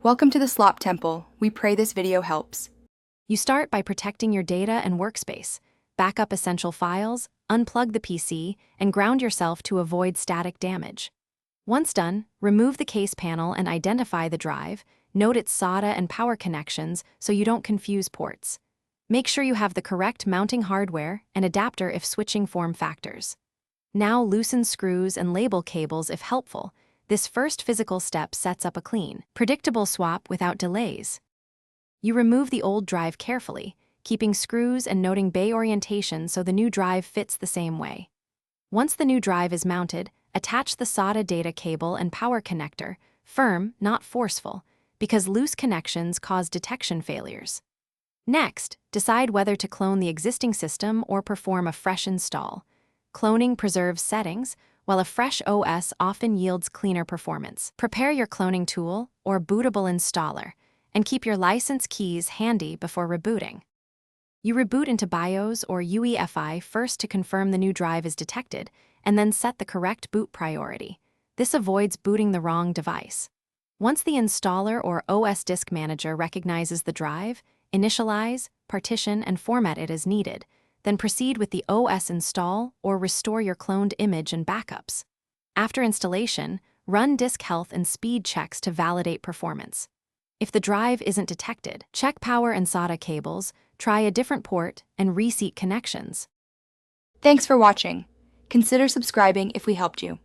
Welcome to the Slop Temple. We pray this video helps. You start by protecting your data and workspace. Back up essential files, unplug the PC, and ground yourself to avoid static damage. Once done, remove the case panel and identify the drive. Note its SATA and power connections so you don't confuse ports. Make sure you have the correct mounting hardware and adapter if switching form factors. Now loosen screws and label cables if helpful. This first physical step sets up a clean, predictable swap without delays. You remove the old drive carefully, keeping screws and noting bay orientation so the new drive fits the same way. Once the new drive is mounted, attach the SATA data cable and power connector, firm, not forceful, because loose connections cause detection failures. Next, decide whether to clone the existing system or perform a fresh install. Cloning preserves settings, while a fresh OS often yields cleaner performance. Prepare your cloning tool or bootable installer, and keep your license keys handy before rebooting. You reboot into BIOS or UEFI first to confirm the new drive is detected, and then set the correct boot priority. This avoids booting the wrong device. Once the installer or OS disk manager recognizes the drive, initialize, partition, and format it as needed. Then proceed with the OS install or restore your cloned image and backups. After installation, run disk health and speed checks to validate performance. If the drive isn't detected, check power and SATA cables, try a different port, and reseat connections. Thanks for watching. Consider subscribing if we helped you.